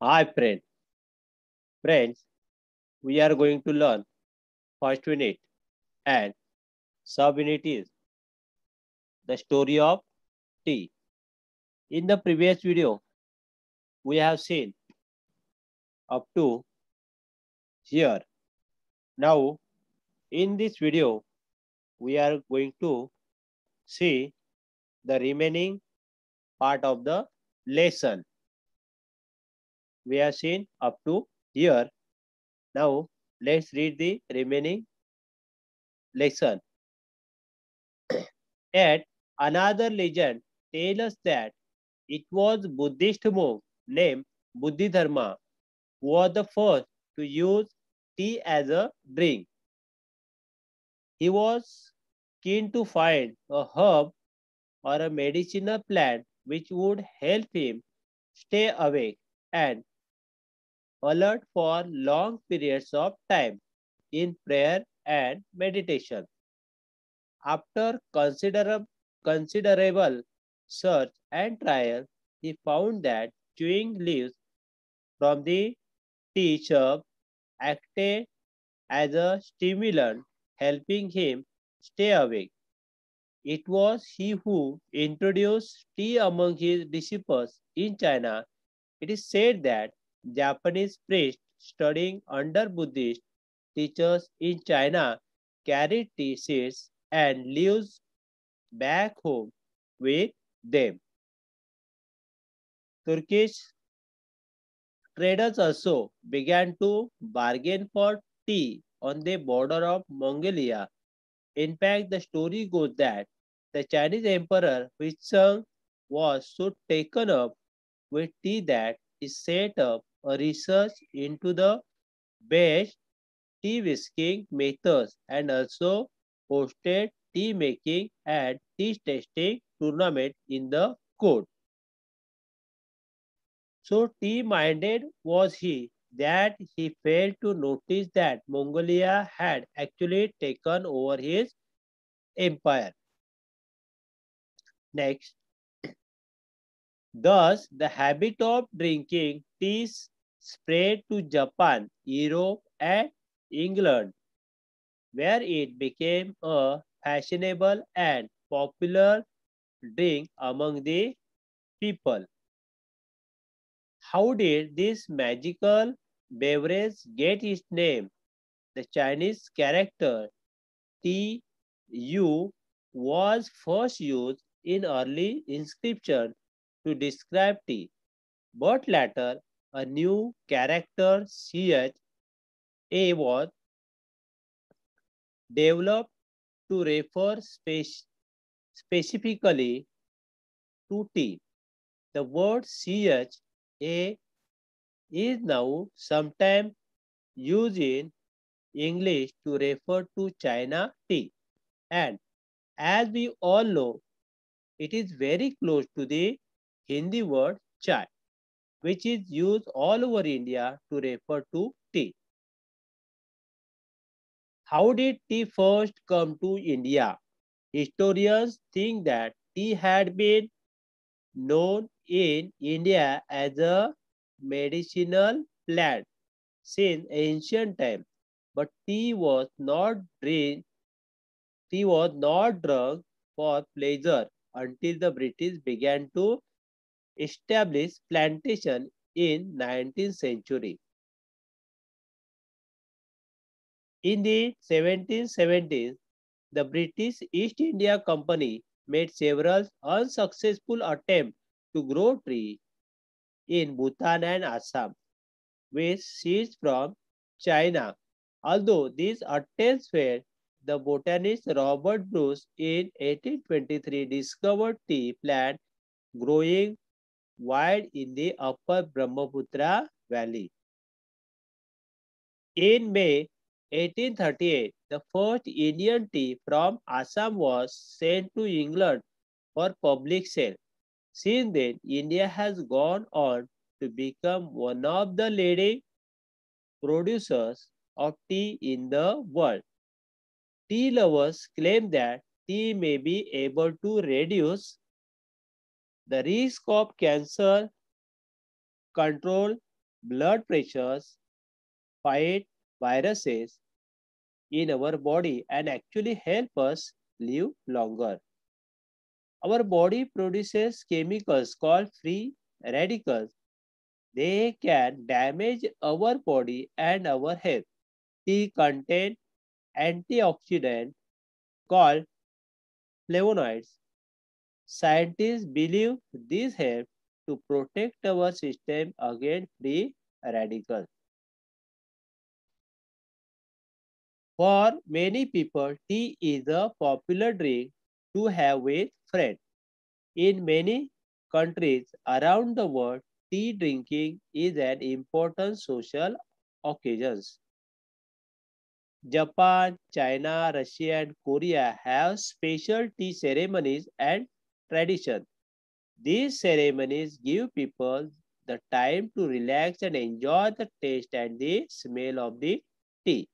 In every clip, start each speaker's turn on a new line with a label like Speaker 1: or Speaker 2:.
Speaker 1: Hi friends, we are going to learn first unit and sub-unit is the story of tea. In the previous video, we have seen up to here. Now, in this video, we are going to see the remaining part of the lesson. We have seen up to here. Now, let's read the remaining lesson. Yet, another legend tells us that it was Buddhist monk named Buddhidharma who was the first to use tea as a drink. He was keen to find a herb or a medicinal plant which would help him stay awake and alert for long periods of time in prayer and meditation. After considerable search and trial, he found that chewing leaves from the tea shrub acted as a stimulant, helping him stay awake. It was he who introduced tea among his disciples in China. It is said that Japanese priests studying under Buddhist teachers in China carried tea seeds and leaves back home with them. Turkish traders also began to bargain for tea on the border of Mongolia. In fact, the story goes that the Chinese emperor Huizong was so taken up with tea that he set up a research into the best tea whisking methods and also hosted tea making and tea tasting tournament in the court. So tea-minded was he that he failed to notice that Mongolia had actually taken over his empire. Next, thus the habit of drinking tea spread to Japan, Europe, and England, where it became a fashionable and popular drink among the people. How did this magical beverage get its name? The Chinese character Tu was first used in early inscription to describe tea, but later a new character Ch a was developed to refer specifically to tea. The word Ch a is now sometimes used in English to refer to China tea. And as we all know, it is very close to the Hindi word chai, which is used all over India to refer to tea. How did tea first come to India? Historians think that tea had been known in India as a medicinal plant since ancient times, but tea was not drunk for pleasure until the British began to establish plantation in 19th century. In the 1770s, the British East India Company made several unsuccessful attempts to grow tea in Bhutan and Assam with seeds from China. Although these attempts failed, the botanist Robert Bruce in 1823 discovered tea plant growing wild in the upper Brahmaputra valley. In May 1838, the first Indian tea from Assam was sent to England for public sale. Since then, India has gone on to become one of the leading producers of tea in the world. Tea lovers claim that tea may be able to reduce the risk of cancer, control blood pressures, fight viruses in our body, and actually help us live longer. Our body produces chemicals called free radicals. They can damage our body and our health. Tea contain antioxidants called flavonoids. Scientists believe these help to protect our system against free radicals. For many people, tea is a popular drink to have with friends. In many countries around the world, tea drinking is an important social occasion. Japan, China, Russia, and Korea have special tea ceremonies and traditions. These ceremonies give people the time to relax and enjoy the taste and the smell of the tea.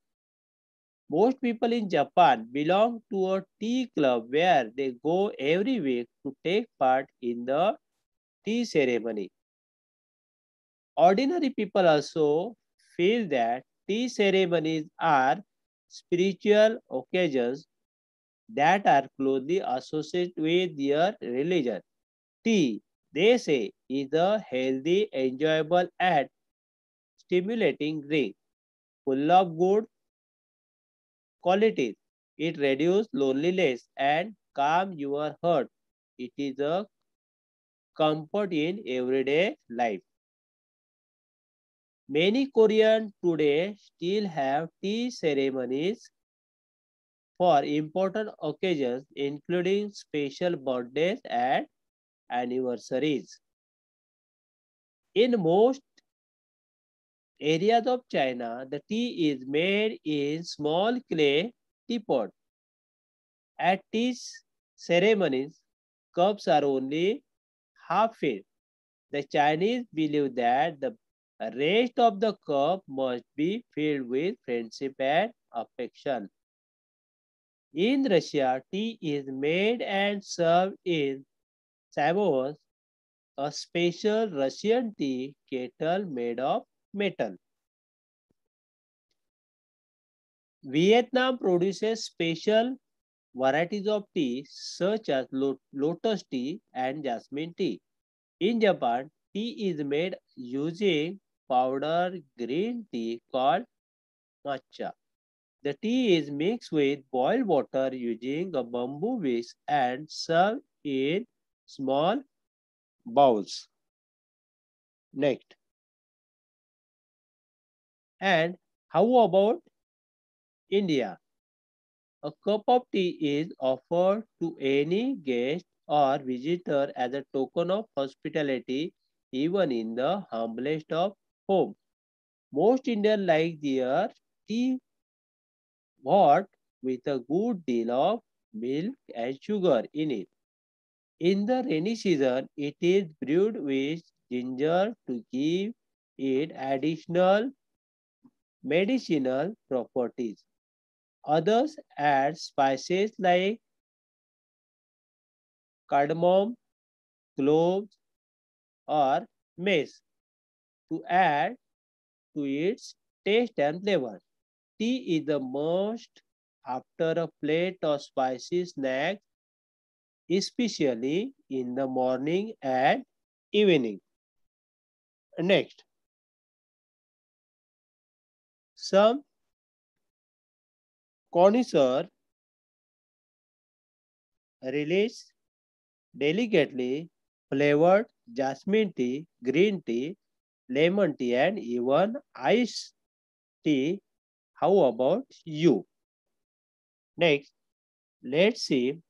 Speaker 1: Most people in Japan belong to a tea club where they go every week to take part in the tea ceremony. Ordinary people also feel that tea ceremonies are spiritual occasions that are closely associated with their religion. Tea, they say, is a healthy, enjoyable, and stimulating drink full of good qualities. It reduces loneliness and calm your heart. It is a comfort in everyday life. Many Koreans today still have tea ceremonies for important occasions, including special birthdays and anniversaries. In most areas of China, the tea is made in small clay teapots. At tea ceremonies, cups are only half filled. The Chinese believe that the rest of the cup must be filled with friendship and affection. In Russia, tea is made and served in samovars, a special Russian tea kettle made of metal. Vietnam produces special varieties of tea such as lotus tea and jasmine tea. In Japan, tea is made using powdered green tea called matcha. The tea is mixed with boiled water using a bamboo whisk and served in small bowls. Next. And how about India? A cup of tea is offered to any guest or visitor as a token of hospitality, even in the humblest of homes. Most Indians like their tea hot with a good deal of milk and sugar in it. In the rainy season, it is brewed with ginger to give it additional medicinal properties. Others add spices like cardamom, cloves, or mace to add to its taste and flavor. Tea is the most after a plate of spicy snacks, especially in the morning and evening. Next, some connoisseurs release delicately flavored jasmine tea, green tea, lemon tea, and even iced tea. How about you? Next, let's see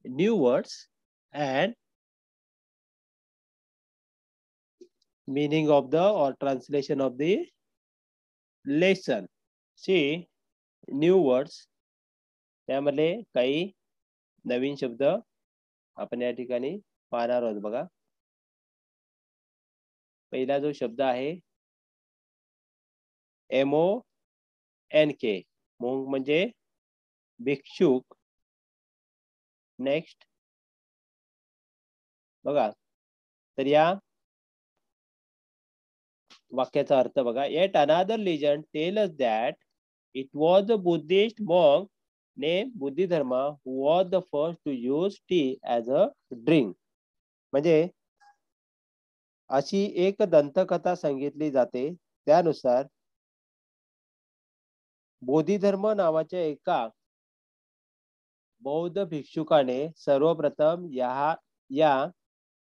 Speaker 1: new words and meaning of the or translation of the lesson. See new words त्यामध्ये काही नवीन शब्द आपण या ठिकाणी पाहणार आहोत बघा. पहिला जो शब्द आहे MONK मोंग म्हणजे भिक्षुक. नेक्स्ट बघा तर या वाक्याचा अर्थ बघा. Yet another legend tells us that it was a Buddhist monk named Bodhidharma who was the first to use tea as a drink. म्हणजे अशी एक दंतकथा सांगितली जाते. त्यानुसार बोधिधर्म नावाच्या एका बौद्ध भिक्षुकाने सर्वप्रथम या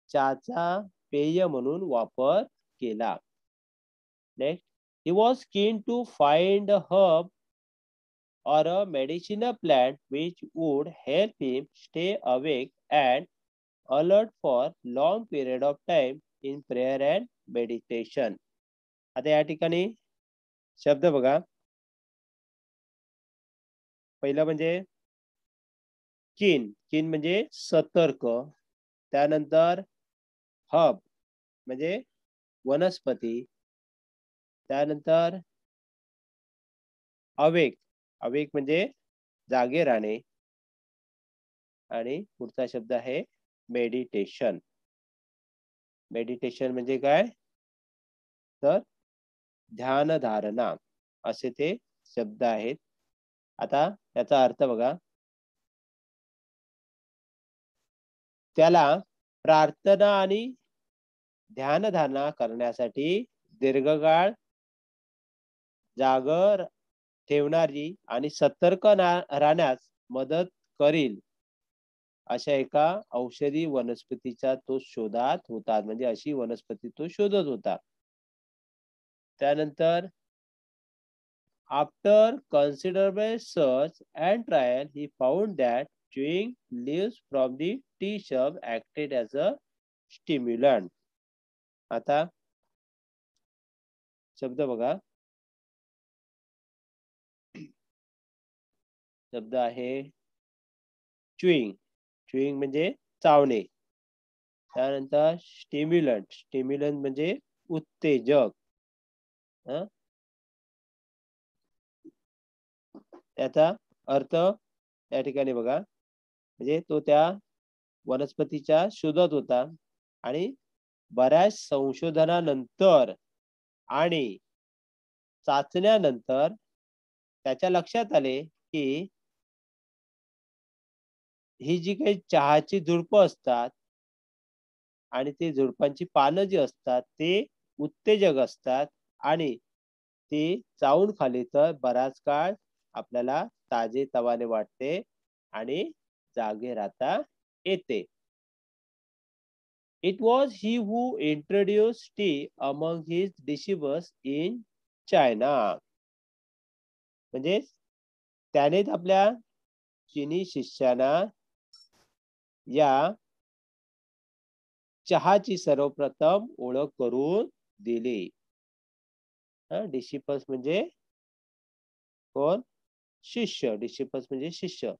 Speaker 1: चहाचा पेय म्हणून वापर केला. Next, he was keen to find a herb or a medicinal plant which would help him stay awake and alert for long period of time in prayer and meditation. आता या ठिकाणी शब्द बघा. पहिला म्हणजे कीन म्हणजे सतर्क. त्यानंतर हब म्हणजे वनस्पती. त्यानंतर अवेक म्हणजे जागे राहणे. आणि पुढचा शब्द आहे मेडिटेशन. मेडिटेशन म्हणजे काय, तर ध्यान धारणा असे ते शब्द आहेत. आता त्याचा अर्थ बघा. त्याला प्रार्थना आणि ध्यानधारणा करण्यासाठी दीर्घकाळ जागर ठेवणारी आणि सतर्क राहण्यास मदत करील अशा एका औषधी वनस्पतीचा तो शोधात होता. म्हणजे अशी वनस्पती तो शोधत होता. त्यानंतर after considerable search and trial he found that chewing leaves from the tea shrub acted as a stimulant. आता शब्द बघा. शब्द आहे च्युईंग म्हणजे चावणे. त्यानंतर स्टिम्युलंट म्हणजे उत्तेजक. त्याचा अर्थ या ठिकाणी बघा. म्हणजे तो त्या वनस्पतीच्या शोधात होता आणि बऱ्याच संशोधनानंतर आणि चाचण्यानंतर त्याच्या लक्षात आले की ही जी काही चहाची झुडपं असतात आणि ते झुडपांची पानं जी असतात ते उत्तेजक असतात आणि ती चावून खाली तर बराच काळ आपल्याला ताजे तवाने वाटते आणि जागे राहता येते. It was he who introduced tea among his disciples in China. म्हणजे त्यानेच आपल्या चिनी शिष्यांना या चहाची सर्वप्रथम ओळख करून दिली. डिसिपल्स म्हणजे कोण, शिष्य. डिसिपल्स म्हणजे शिष्य.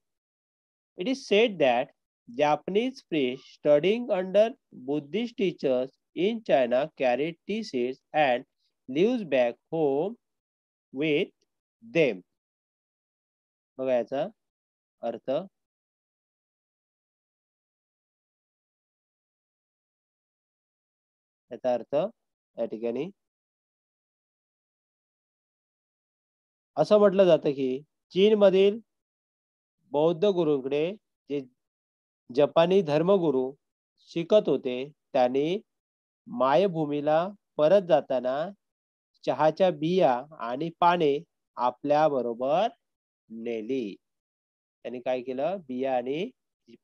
Speaker 1: It is said that Japanese priests studying under Buddhist teachers in China carried tea seeds and leaves back home with them. बघा याचा अर्थ. याचा अर्थ या ठिकाणी असं म्हटलं जातं की चीन मधील बौद्ध गुरूंकडे जे जपानी धर्मगुरू शिकत होते त्यांनी मायभूमीला परत जाताना चहाच्या बिया आणि पाने आपल्या बरोबर नेली. त्यांनी काय केलं, बिया आणि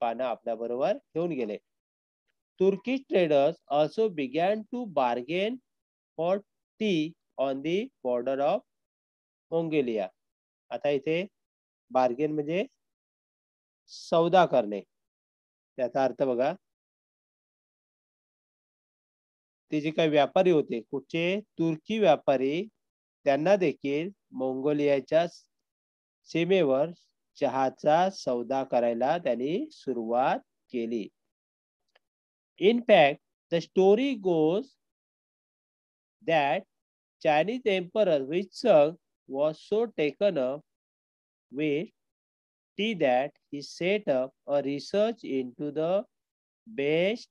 Speaker 1: पानं आपल्या बरोबर घेऊन गेले. Turkish traders also began to bargain for tea on the border of Mongolia. आता इथे बार्गेन म्हणजे सौदा करणे. त्याचा अर्थ बघा. ते जे काही व्यापारी होते कुठचे, तुर्की व्यापारी, त्यांना देखील मंगोलियाच्या सीमेवर चहाचा सौदा करायला त्यांनी सुरुवात केली. In fact, the story goes that Chinese Emperor Huizong was so taken up with tea that he set up a research into the best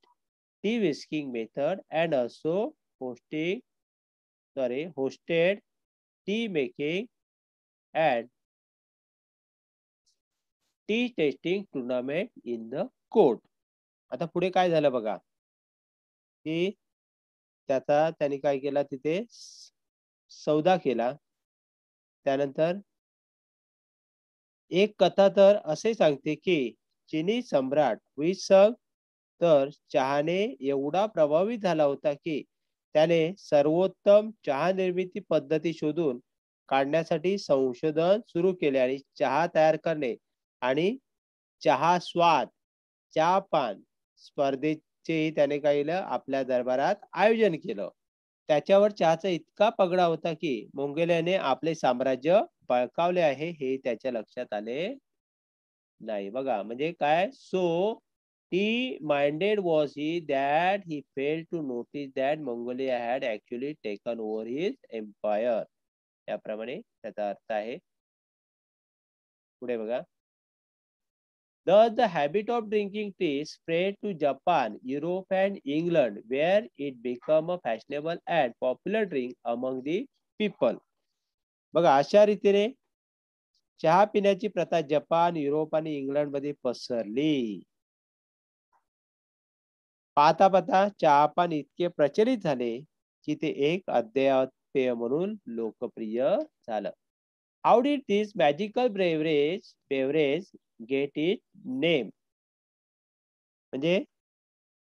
Speaker 1: tea whisking method and also hosting hosted tea making and tea tasting tournament in the court. आता पुढे काय झालं बघा, की त्यांनी काय केला, तिथे सौदा केला. त्यानंतर एक कथा तर असे सांगते की चिनी सम्राट हुइसंग तर चहाने एवढा प्रभावित झाला होता की त्याने सर्वोत्तम चहा निर्मिती पद्धती शोधून काढण्यासाठी संशोधन सुरू केले आणि चहा तयार करणे आणि चहा स्वाद चहा पान स्पर्धेचे त्याने काय केलं, आपल्या दरबारात आयोजन केलं. त्याच्यावर चहाचा इतका पगडा होता की मोंगोलियाने आपले साम्राज्य बळकावले आहे हे त्याच्या लक्षात आले नाही. बघा म्हणजे काय, so tea minded was he that he fail to notice that Mongolia had actually taken over his empire. त्याप्रमाणे त्याचा अर्थ आहे. पुढे बघा, Thus, the habit of drinking tea spread to Japan, Europe, and England, where it became a fashionable and popular drink among the people. बघा अशा रीतीने चहा पिण्याची प्रथा जपान, युरोप आणि इंग्लंड मध्ये पसरली. पाहता पाहता चहापान इतके प्रचलित झाले की ते एक अद्ययावत पेय म्हणून लोकप्रिय झालं. How did this magical beverage get its name? म्हणजे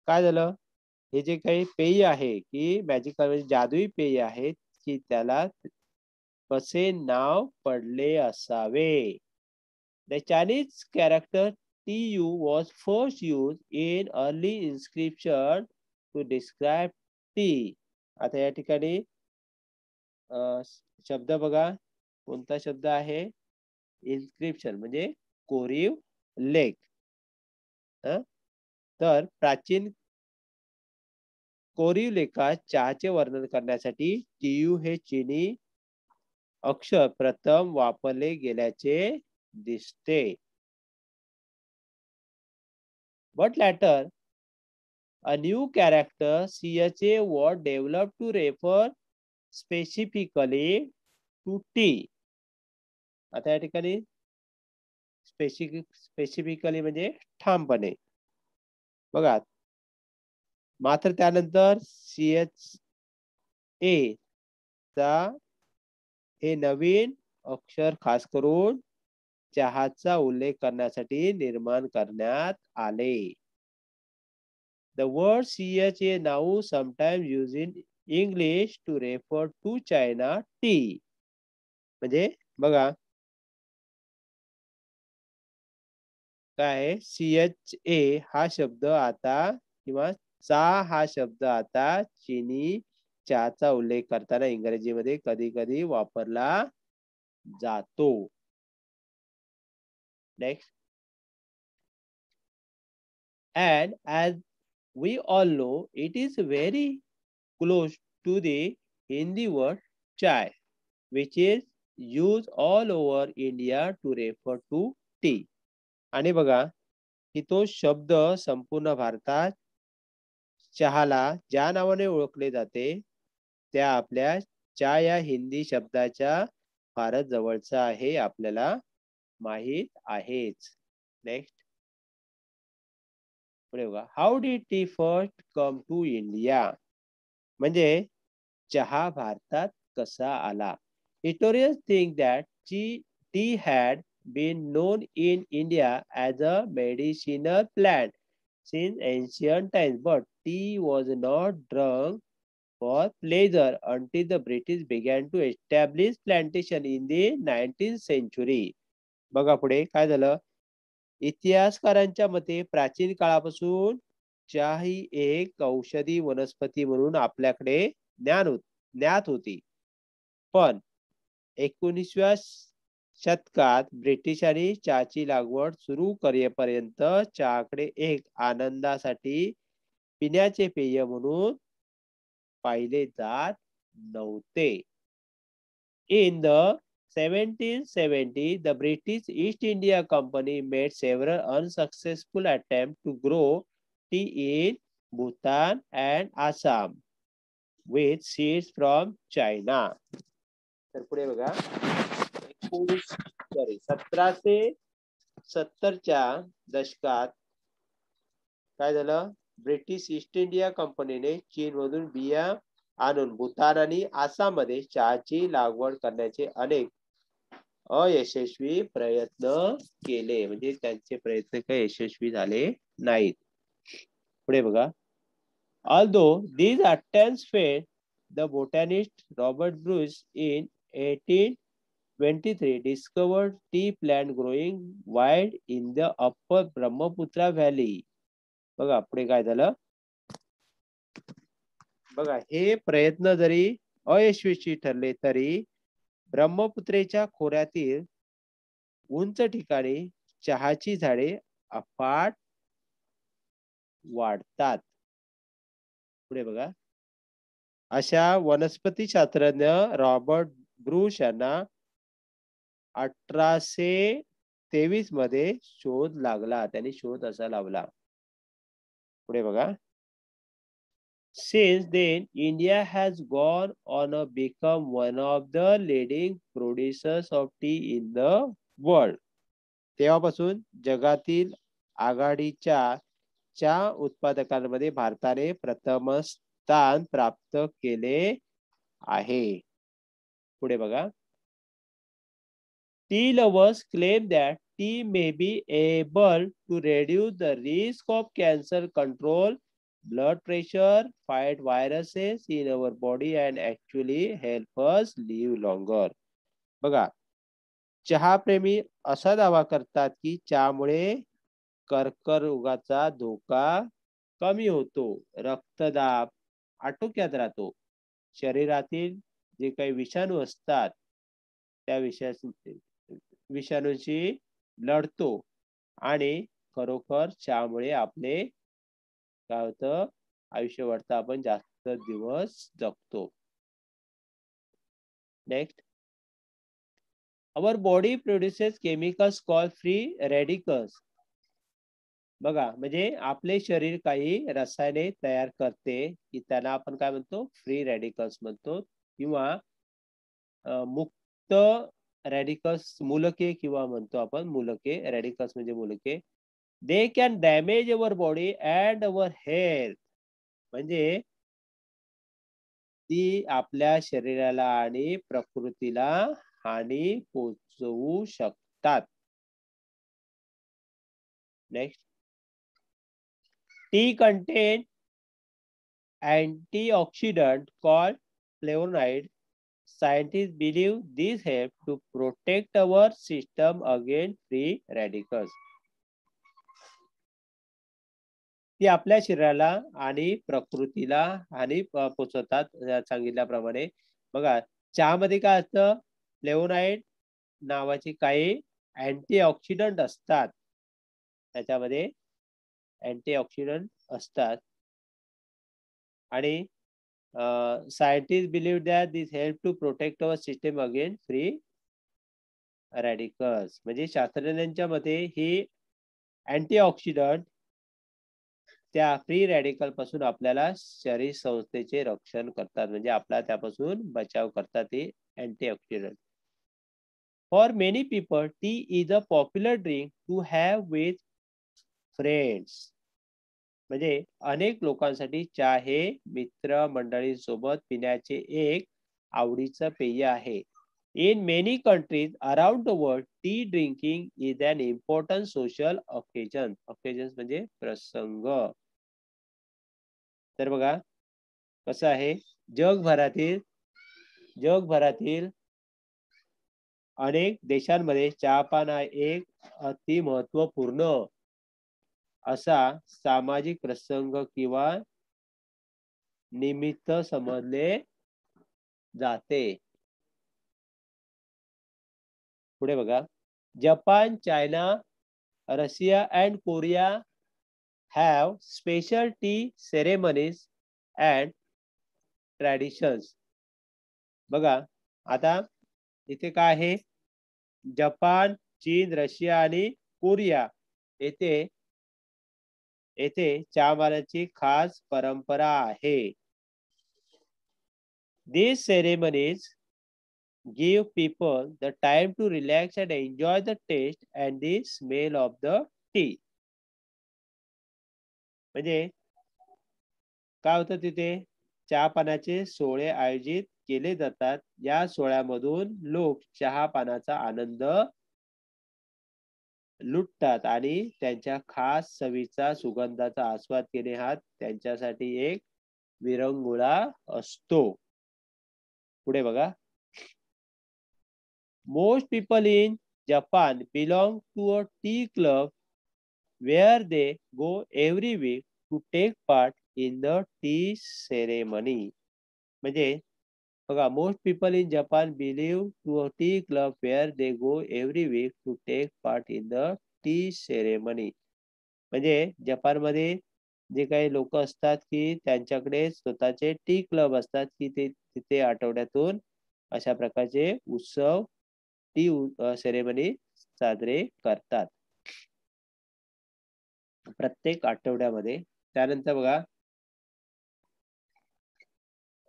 Speaker 1: काय झालं, हे जे काही पेय आहे की मॅजिकल म्हणजे जादुई पेय आहे की त्याला कसे नाव पडले असावे. The Chinese character TU was first used in early inscription to describe tea. आता या ठिकाणी शब्द बघा, कोणता शब्द आहे, इन्स्क्रिप्शन म्हणजे कोरीव लेख. तर प्राचीन कोरीव लेखात चहाचे वर्णन करण्यासाठी टीयू हे चीनी अक्षर प्रथम वापरले गेल्याचे दिसते. But later, a new character CHA was developed to refer specifically to tea. आता या ठिकाणी स्पेसिफिकली म्हणजे ठामपणे. बघा मात्र त्यानंतर CHA चा हे नवीन अक्षर खास करून चहाचा उल्लेख करण्यासाठी निर्माण करण्यात आले. The word CHA now sometimes used in English to refer to China tea. म्हणजे बघा काय, CHA हा शब्द आता किंवा चा हा शब्द आता चीनी चहाचा उल्लेख करताना इंग्रजीमध्ये कधी कधी वापरला जातो. Next, and as we all know, it is very close to the Hindi word chai, which is used all over India to refer to tea. आणि बघा की तो शब्द संपूर्ण भारतात चहाला ज्या नावाने ओळखले जाते त्या आपल्या चा या हिंदी शब्दाच्या फारच जवळचा आहे, आपल्याला माहित आहेच. नेक्स्ट, पुढे बघा, how did tea first come to India. म्हणजे चहा भारतात कसा आला. Historians think that tea had been known in India as a medicinal plant since ancient times, but tea was not drunk for pleasure until the British began to establish plantation in the 19th century. बघा पुढे काय झालं, इतिहासकारांच्या मते प्राचीन काळापासून चहा ही एक औषधी वनस्पती म्हणून आपल्याकडे ज्ञात होती. पण 19व्या शतकात ब्रिटिशांनी चहाची लागवड सुरू करेपर्यंत चहाकडे एक आनंदासाठी पिण्याचे पेय म्हणून पाहिले जात नव्हते. In the 1770, the British East India Company made several unsuccessful attempts to grow tea in Bhutan and Assam. with seeds from China. तर पुढे बघा 1770च्या दशकात काय झालं, ब्रिटिश ईस्ट इंडिया कंपनीने चीनमधून बिया आणून भूतान आणि आसाममध्ये चहाची लागवड करण्याचे अनेक अयशस्वी प्रयत्न केले. म्हणजे त्यांचे प्रयत्न काही यशस्वी झाले नाहीत. पुढे बघा, although these attempts failed, the botanist Robert Bruce in 1823 discovered tea plant growing wild in the upper Brahmaputra valley. बघा पुढे काय झालं, बघा हे प्रयत्न जरी अयशस्वी ठरले तरी ब्रह्मपुत्रेच्या खोऱ्यातील उंच ठिकाणी चहाची झाडे अफाट वाढतात. पुढे बघा, अशा वनस्पती शास्त्रज्ञ रॉबर्ट ब्रूश यांना 1823 मध्ये शोध लागला. त्यांनी शोध असा लावला. पुढे बघा, since then India has gone on to become one of the leading producers of tea in the world. तेव्हापासून जगातील आघाडीच्या चहा उत्पादकांमध्ये भारताने प्रथम स्थान प्राप्त केले आहे. पुढे बघा, tea lovers claim that tea may be able to reduce the risk of cancer, control blood pressure, fight viruses in our body and actually help us live longer. बघा, चहा प्रेमी असा दावा करतात की चहामुळे कर्करोगाचा धोका कमी होतो, रक्तदाब आटोक्यात राहतो, शरीरातील जे काही विषाणू असतात त्या विषाणूशी लढतो आणि खरोखर चहामुळे आपले काय होतं, आयुष्य वाढतं, आपण जास्त दिवस जगतो. Next, our body produces chemicals called free radicals. बघा, म्हणजे आपले शरीर काही रसायने तयार करते की त्यांना आपण काय म्हणतो, फ्री रॅडिकल्स म्हणतो, किंवा मुक्त रॅडिकल्स, मूलके किंवा म्हणतो आपण मूलके. रॅडिकल्स म्हणजे मूलके. They can damage our body and our health. म्हणजे ती आपल्या शरीराला आणि प्रकृतीला हानी पोहोचवू शकतात. Next, tea contain antioxidant called flavonoid. Scientists believe these help to protect our system against free radicals. ती आपल्या शरीराला आणि प्रकृतीला हानी पोहोचवतात सांगितल्याप्रमाणे. बघा, चहामध्ये काय असतं, फ्लेवोनाइड नावाची काही अँटीऑक्सिडंट असतात. त्याच्यामध्ये अँटीऑक्सिडंट असतात आणि scientist believe that this help to protect our system against free radicals. म्हणजे शास्त्रज्ञांच्या मते ही अँटीऑक्सिडंट त्या फ्री रॅडिकल पासून आपल्याला शरीर संस्थेचे रक्षण करतात, म्हणजे आपला त्यापासून बचाव करतात ते antioxidant. For many people tea is a popular drink to have with friends. म्हणजे अनेक लोकांसाठी चहा हे मित्र मंडळींसोबत पिण्याचे एक आवडीचं पेय आहे. In many countries around the world, tea drinking is an important social occasion. Occasions म्हणजे प्रसंग. तर बघा कसं आहे, जगभरातील अनेक देशांमध्ये चहापान हा एक अति महत्वपूर्ण असा सामाजिक प्रसंग किंवा निमित्त समजले जाते. पुढे बघा, Japan, China, Russia and Korea have special tea ceremonies and traditions. बघा आता इथे काय आहे, जपान, चीन, रशिया आणि कोरिया येथे चहा मारण्याची खास परंपरा आहे. These ceremonies give people the time to relax and enjoy the taste and the smell of the tea. म्हणजे काय होतं तिथे चहा पानाचे सोहळे आयोजित केले जातात. या सोहळ्यामधून लोक चहा पानाचा आनंद लुटतात आणि त्यांच्या खास चवीचा सुगंधाचा आस्वाद घेणे हा त्यांच्यासाठी एक विरंगुळा असतो. पुढे बघा. Most people in Japan belong to a tea club where they go every week to take part in the tea ceremony. म्हणजे बघा, most people in Japan belong to a tea club where they go every week to take part in the tea ceremony. म्हणजे जपानमध्ये जे काही लोक असतात की त्यांच्याकडे स्वतःचे टी क्लब असतात की ते तिथे आठवड्यातून अशा प्रकारचे उत्सव टी सेरेमनी साजरे करतात प्रत्येक आठवड्यामध्ये. त्यानंतर बघा,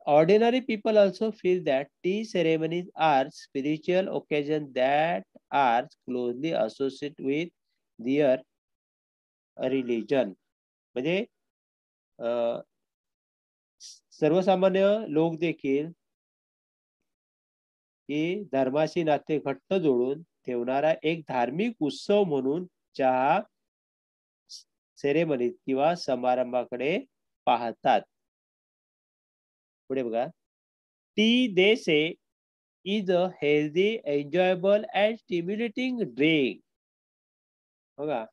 Speaker 1: ordinary people also feel that tea ceremonies are spiritual occasions that are closely associated with their religion. म्हणजे सर्वसामान्य लोक देखील ही धर्माशी नाते घट्ट जोडून ठेवणारा एक धार्मिक उत्सव म्हणून चहा सेरेमनीत किंवा समारंभाकडे पाहतात. पुढे बघा. T they say is a healthy enjoyable and stimulating drink. बघा,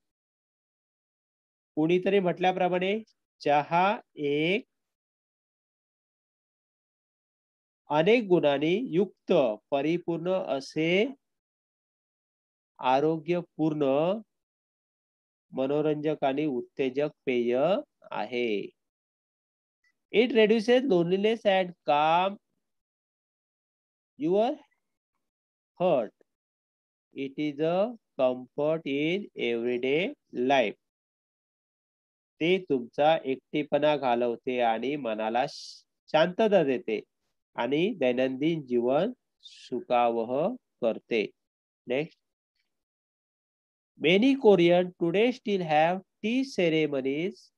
Speaker 1: कोणीतरी म्हटल्याप्रमाणे चहा एक अनेक गुणांनी युक्त परिपूर्ण असे आरोग्यपूर्ण मनोरंजक आणि उत्तेजक पेय आहे. It reduces loneliness and calm your heart. It is a comfort in everyday life. ते तुमचा एकटेपणा घालवते आणि मनाला शांतता देते आणि दैनंदिन जीवन सुखावह करते. Next. Many Koreans today still have tea ceremonies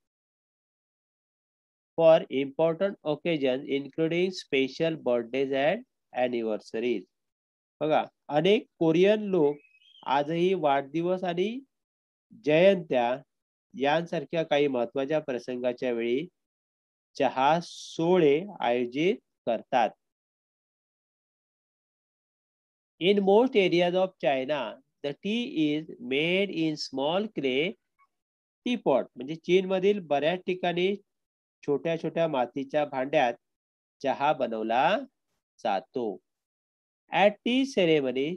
Speaker 1: for important occasions including special birthdays and anniversaries. बघा, अनेक कोरियन लोक आजही वाढदिवस आणि जयंत्या यांसारख्या काही महत्वाच्या प्रसंगाच्या वेळी चहा सोहळे आयोजित करतात. In most areas of China, the tea is made in small clay teapot. म्हणजे चीन मधील बऱ्याच ठिकाणी छोट्या छोट्या मातीच्या भांड्यात चहा बनवला जातो. At tea ceremony,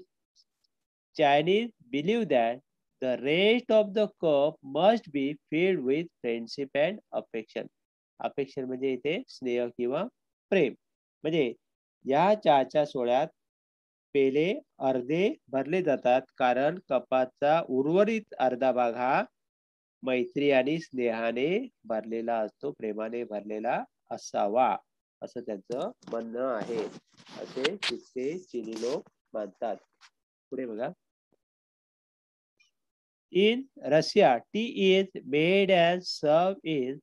Speaker 1: Chinese believe that the rest of the cup must be filled with friendship and affection. Affection म्हणजे इथे स्नेह किंवा प्रेम. म्हणजे या चहाच्या सोहळ्यात पेले अर्धे भरले जातात कारण कपाचा उर्वरित अर्धा भाग हा मैत्री आणि स्नेहाने भरलेला असतो, प्रेमाने भरलेला असावा असं त्यांचं म्हणणं आहे. असे तिथले चिनी लोक मानतात. पुढे बघा. In Russia, tea is made and served in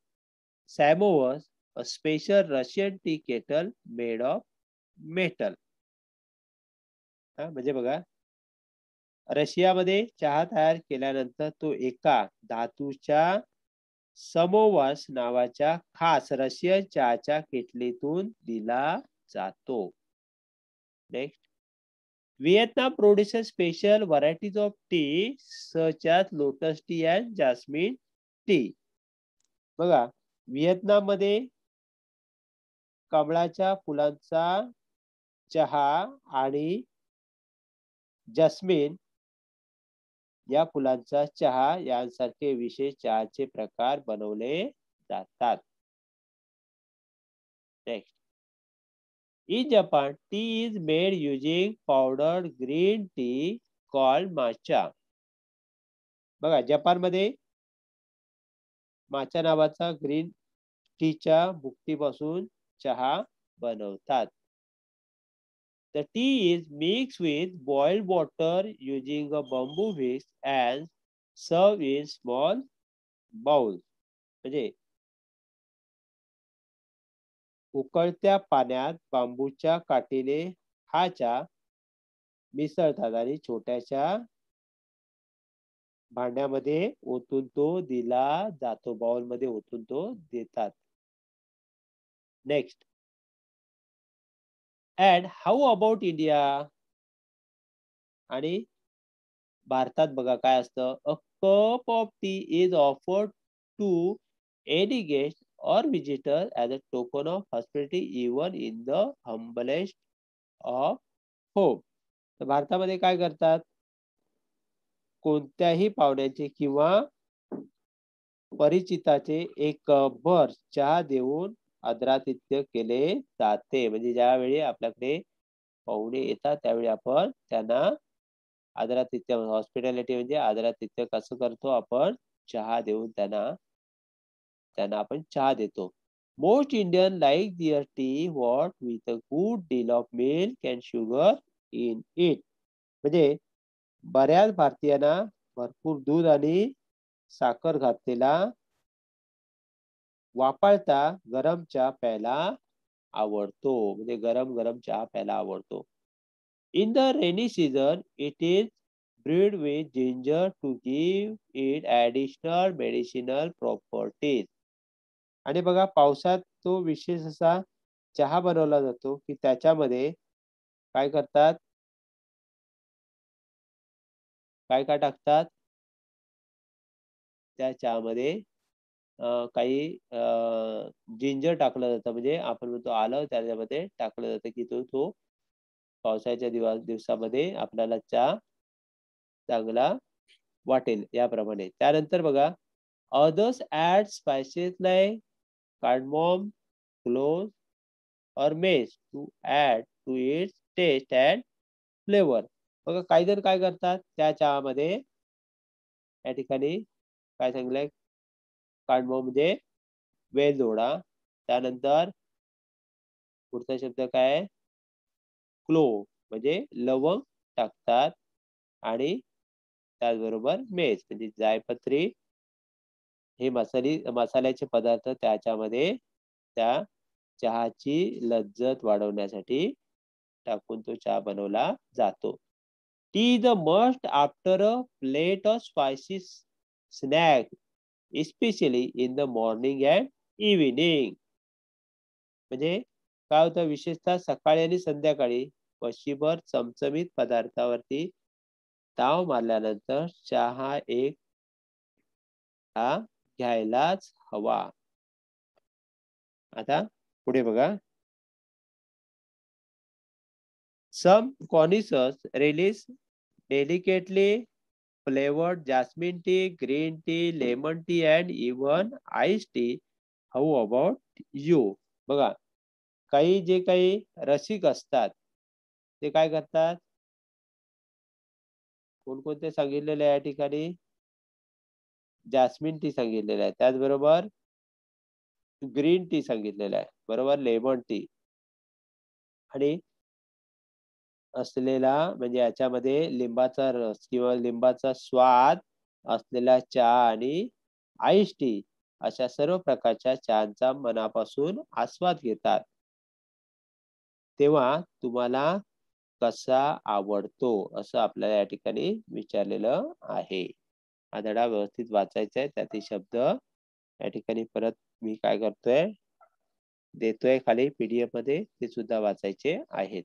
Speaker 1: samovars, a special Russian tea kettle made of metal. म्हणजे बघा, रशियामध्ये चहा तयार केल्यानंतर तो एका धातूच्या समोवास नावाच्या खास रशियन चहाच्या केटलीतून दिला जातो. Next. Vietnam produces special varieties of tea such as lotus tea and jasmine tea. बघा, व्हिएतनाम मध्ये कमळाच्या फुलांचा चहा आणि जस्मिन या फुलांचा चहा यांसारखे विशेष चहाचे प्रकार बनवले जातात. Next. In Japan, tea is made using powdered green tea called matcha. बघा, जपानमध्ये माचा नावाचा ग्रीन टीच्या भुकटीपासून चहा बनवतात. The tea is mixed with boiled water using a bamboo whisk and served in small bowls. म्हणजे उकळत्या पाण्यात बांबूच्या काठीने हा चहा मिसळतात आणि छोट्याशा भांड्यामध्ये ओतून तो दिला जातो. बाउलमध्ये ओतून तो देतात. Next. And how about India? आणि भारतात बघा काय असतं. A cup of tea is offered to any guest or visitor as a token of hospitality even in the humblest of home. तर भारतामध्ये काय करतात, कोणत्याही पाहुण्याचे किंवा परिचिताचे एक कपभर चहा देऊन आदरातिथ्य केले जाते. म्हणजे ज्यावेळी आपल्याकडे पाहुणे येतात त्यावेळी आपण त्यांना आदरातिथ्य, हॉस्पिटॅलिटी म्हणजे आदरातिथ्य कसं करतो आपण, चहा देऊन त्यांना आपण चहा देतो. Most Indian like their tea what with a good deal of milk and sugar in it. म्हणजे बऱ्याच भारतीयांना भरपूर दूध आणि साखर घातलेला वापरता गरम चहा प्यायला आवडतो. म्हणजे गरम गरम चहा प्यायला आवडतो. In the rainy season it is brewed with ginger to give it additional medicinal properties. आणि बघा पावसात तो विशेष असा चहा बनवला जातो की त्याच्यामध्ये काय करतात, काय काय टाकतात त्या चहामध्ये, काही जिंजर टाकलं जातं. म्हणजे आपण म्हणतो आलं त्याच्यामध्ये टाकलं जातं की तो पावसाच्या दिवसामध्ये आपल्याला चहा चांगला वाटेल याप्रमाणे. त्यानंतर बघा others add spices like cardamom, cloves or mace to add to its taste and flavor. बघा काही जण काय करतात त्या चहामध्ये, या ठिकाणी काय सांगितलंय, कार्डमोम म्हणजे वेलदोडा, त्यानंतर पुढचा शब्द काय आहे, क्लोव म्हणजे लवंग टाकतात, आणि त्याचबरोबर मेस म्हणजे जायपत्री, हे मसाल्याचे पदार्थ त्याच्यामध्ये त्या चहाची लज्जत वाढवण्यासाठी टाकून तो चहा बनवला जातो. T the must after a plate of spicy snack especially in the morning and evening. म्हणजे काय होतं, विशेषतः सकाळी आणि संध्याकाळी वर्षभर चमचमीत पदार्थावरती ताव मारल्यानंतर चहा एक हा घ्यायलाच हवा. आता पुढे बघा. Some connoisseurs release delicately flavored jasmine tea, green tea, lemon tea, and even iced tea. How about you? बघा काही जे काही रसिक असतात ते काय करतात, कोणकोणते सांगितलेले या ठिकाणी, जास्मिन टी सांगितलेलं आहे, त्याचबरोबर ग्रीन टी सांगितलेलं आहे, बरोबर, लेमन टी, आणि असलेला म्हणजे याच्यामध्ये लिंबाचा रस किंवा लिंबाचा स्वाद असलेला चहा आणि आईस टी अशा सर्व प्रकारच्या चहाचा मनापासून आस्वाद घेतात. तेव्हा तुम्हाला कसा आवडतो असं आपल्याला या ठिकाणी विचारलेलं आहे. हा धडा व्यवस्थित वाचायचा आहे. त्यातील शब्द या ठिकाणी परत मी काय करतोय, देतोय खाली पीडीएफ मध्ये, ते सुद्धा वाचायचे आहेत.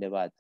Speaker 1: धन्यवाद.